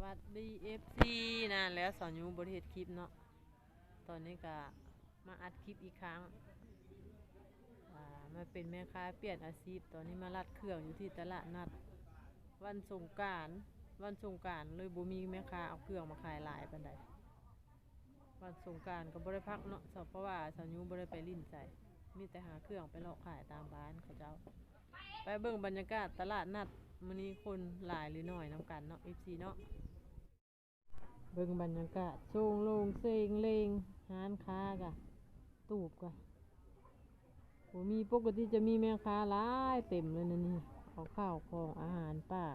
วัสดีFC นานแล้วสอนยูบริเฮ็ดคลิปเนาะตอนนี้ก็มาอัดคลิปอีกครั้งมาเป็นแม่ค้าเปลี่ยนอาชีพตอนนี้มารัดเครื่องอยู่ที่ตลาดนัดวันสงกรานต์เลยบ่มีแม่ค้าเอาเครื่องมาขายหลายปานใดวันสงกรานต์ก็บ่ได้พักเนาะเพราะว่าสอนยูบ่ได้ไปลิ้นใส่มีแต่หาเครื่องไปเลาะขายตามบ้านเขาเจ้าไปเบิ่งบรรยากาศตลาดนัดมื้อนี้คนหลายหรือน้อยนำกันเนาะ FC เนาะเบิ่งบรรยากาศโช่งโลงเซงเลงร้านค้ากะตูบกะมีปกติจะมีแม่ค้าหลายเต็มเลยนะนี่เอาข้าวของอาหารป่า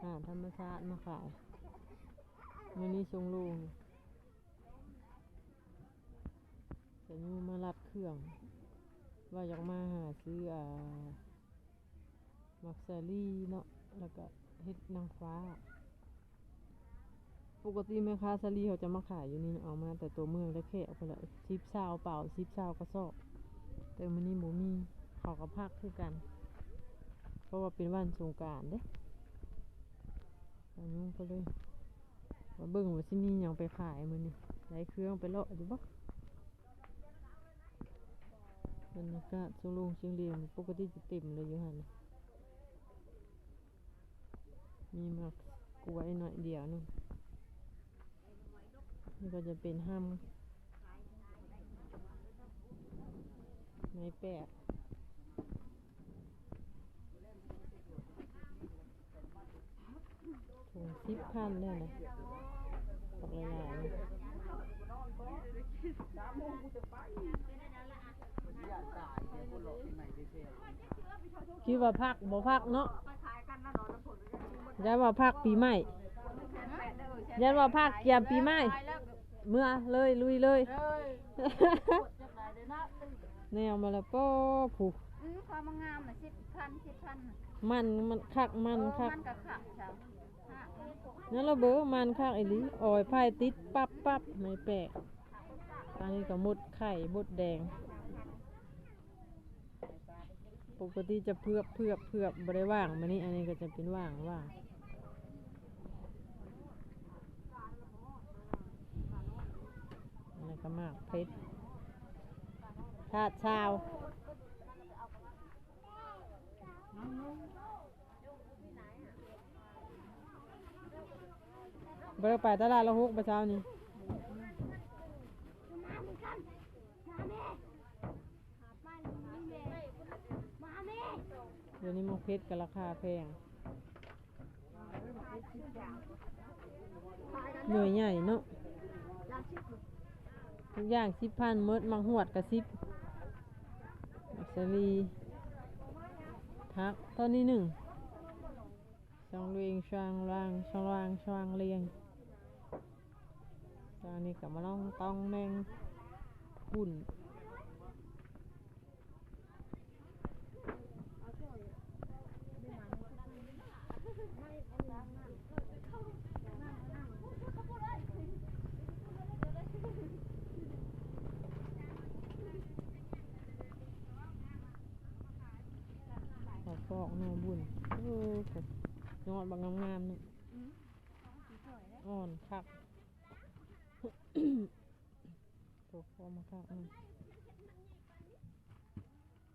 อาหารธรรมชาติมาขายมื้อนี้โช่งโลงจะนูมารับเครื่องว่าอยากมาหาซื้อมักซารี่เนาะแล้วก็เฮ็ดนางฟ้าปกติแม่ค้าซาลีเขาจะมาขายอยู่นี่เอามาแต่ตัวเมืองได้แค่เอาไปเลยซิปซาวเปล่าซิปซาวกระสอบแต่มื้อนี้หมูมีเขากับพักคือกันเพราะว่าเป็นวันสงกรานต์เด้อันนี้ก็เลยมาเบิ่งว่าสิมีหยังไปขายมื้อนี้ได้เครื่องไปเลาะอยู่บ่บรรยากาศช่วงลงเชียงเรียงปกติจะเต็มเลยอยู่หั่นมีมักกล้วยหน่อยเดียวนึงนี่ก็จะเป็นห้ำไม้แปะถุง10,000ได้เลยปักหลายคิดว่าพักบ่พักเนาะยันว่าพักปีใหม่ยันว่าพักเกียมปีใหม่เมื่อเลยลุยเลยแนวมาแล้วป้อผูกความงามน่ะ10,000มันคักมันคักมันก็คักจ้ะนั่นเราเบอร์มันคักไอ้ลิออยไผ่ติดปั๊บไม่แปลกตอนนี้ก็มดไข่มดแดงปกติจะเพือกบริว่างมานี่อันนี้ก็จะเป็นว่างอะไรก็มากเพชรธาตุชาวบริไปตลาดละ6 ประเช้านี้เดี๋ยวนี้มะเพชรก็ราคาแพงหน่วยใหญ่เนาะทุกอย่าง10,000มดมังหวดกับ10มักซารีทักตอนนี้ช่องเรียงช่างล่างช่างเรียงตอนนี้กับมาลองต้องแมงหุ่นฟอกนอบุญยอดบางงามๆนี่อ่อนคักตัวฟอมาคัก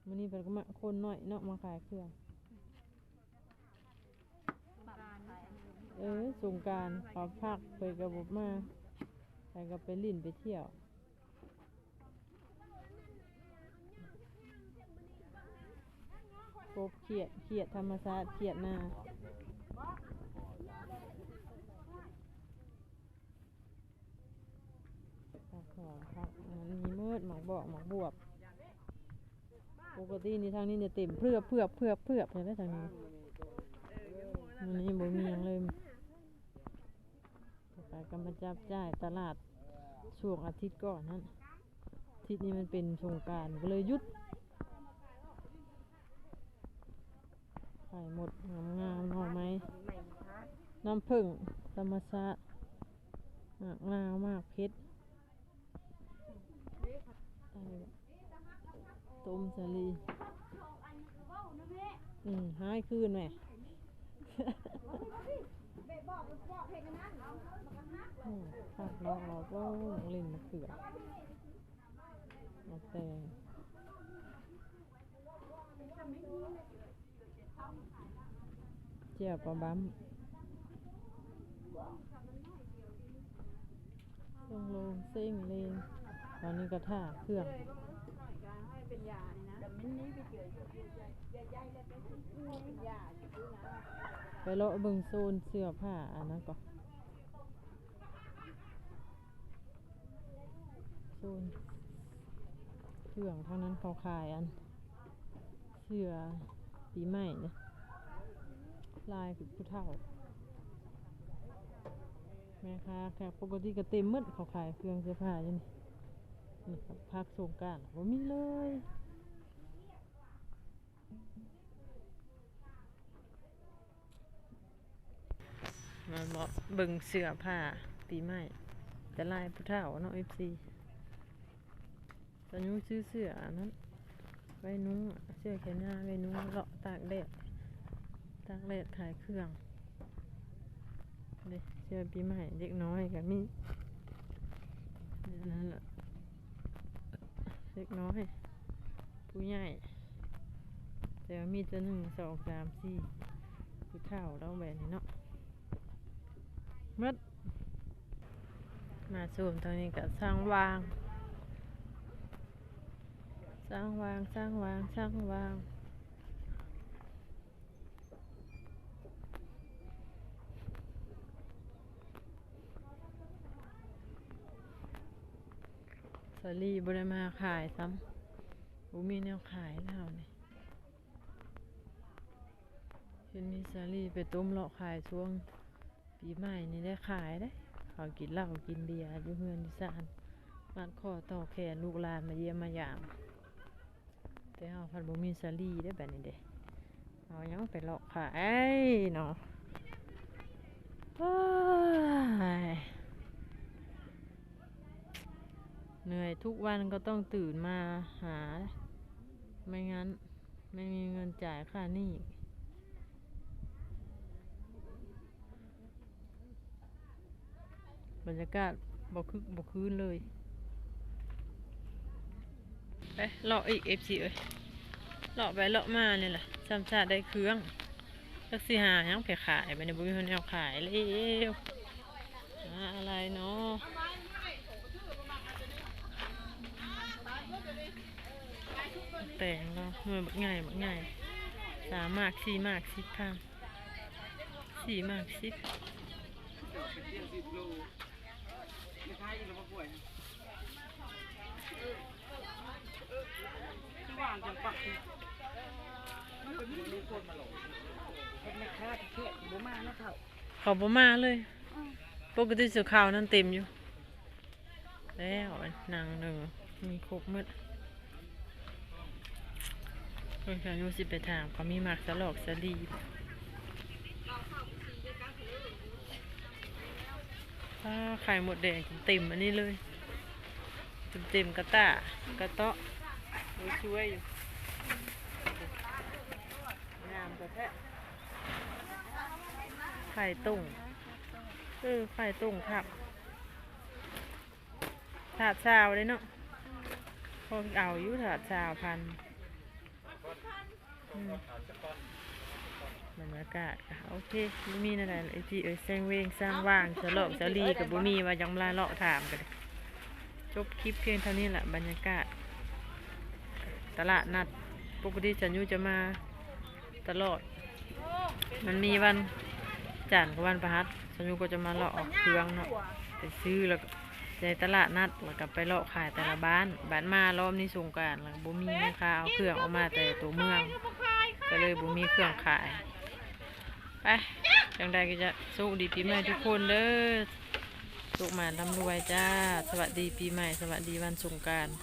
มันนี่เป็นก็มาคนหน่อยเนาะมาขายเครื่องสงกรานต์ขอพักไปกับบุมาไปกับไปลิ่นไปเที่ยวกบเขียดธรรมชาติเขียดนาผักมันมีเมิดหมักบอกหมักบวบปกตินี่ทางนี้เนี่ยเต็มเพื่อเลยได้ทางนี้มันนี้บ่มีอย่างเลยไปกำลังจับจ่ายตลาดช่วงอาทิตย์ก่อนนั้นอาทิตย์นี้มันเป็นสงกรานต์ก็เลยหยุดไข่หมดงามหน่อไม้น้ำผึ้งธรรมชาติมากนาวมากเพชรต้มสาลีหายคืนไหม ภาคลอกเราก็เล่นมะเขือมะแตงเจียวปลาบั๊มลงเส้งเลงตอนนี้ก็ท่าเครื่องไปเลาะเบิ่งโซนเสื้อผ้าอันนั้นก็โซนเครื่องเท่านั้นเขาขายอันเสื้อปีใหม่เนี่ยลายคือผู้เฒ่าแม่ค้าแค่ปกติก็เต็มหมดเขาขายเครื่องเสื้อผ้าอยู่นี่ครับพักสงกรานต์บ่มีเลยมาบอกเบิ่งเสื้อผ้าปีใหม่แต่ลายผู้เฒ่าเนาะ FC ตอนนี้ซื้อเสื้อนั้นไว้นุ่งเสื้อแขนยาวไว้นุ่งเลาะตากแดดขายเครื่องเด็กเสื้อปีใหม่เด็กน้อยกับมีนั่นแหละเด็กน้อยผู้ใหญ่แต่ว่ามีตัว1 2 3 4ผู้เฒ่าเราแบบนี้เนาะมัดมาซูมตรงนี้กับสร้างวางสาลีบริมาขายซ้ำมีแนวขายแล้วนี่เห็นมีสาลีไปต้มเลาะขายช่วงปีใหม่นี่ได้ขายได้เขากินเหล้ากินเบียร์อยู่เฮือนที่ศาลบ้านข้อต่อแขนลูกหลานมาเยี่ยมมาหยามแต่เอาพันบ่มีสาลีได้แบบนี้เด้เอายังไปเลาะขายเนาะเหนื่อยทุกวันก็ต้องตื่นมาหาไม่งั้นไม่มีเงินจ่ายค่าหนี้บรรยากาศบ่คืนเลยไปเลาะอีก FC เอ้ยเลาะไปเลาะมาเนี่ยแหละซ้ำซากได้เครื่องสักสิหายังไปขายไปในบุรีคนแนวขายเร็วอะไรเนาะแต่งเนาะมือบักง่าย3 หมาก 4 หมาก 10 พัน4 หมาก 10เขาบ่มาเลยปกติสื่อข่าวนั่นเต็มอยู่แล้วนางหนึ่งมีครบหมดเพื่อนเขาอยู่สิไปถามเขามีหมากสลอกสลีไข่หมดแดงเต็มอันนี้เลยเต็มกระต้ากระเตาะช่วยอยู่งามกระแทะไข่ตุ่งไข่ตุ่งครับถาดชาวเลยเนาะพอเอาอยู่ถาดชาวพันบรรยากาศโอเคไม่มีอะไรไอที่แซงเวงสร้างว่างสลอกสลีกับบุมีว่ายังลาเลาะถามกันจบคลิปเพียงเท่านี้แหละบรรยากาศตลาดนัดปกติฉันอยู่จะมาตลอดมันมีวันจันทร์กับวันพฤหัสฉันอยู่ก็จะมาเลาะออกเครื่องเนาะไปซื้อแล้วในตลาดนัดแล้วก็ไปเลาะขายแต่ละบ้านมารอบนี้สงกรานต์แล้วบุมีแม่ค้าเอาเครื่องออกมาแต่ตัวเมืองก็เลยบุมีเครื่องขายไปจังใดก็จะสุขดีปีใหม่ทุกคนเด้อสุขมาร่ำรวยจ้าสวัสดีปีใหม่สวัสดีวันสงกรานต์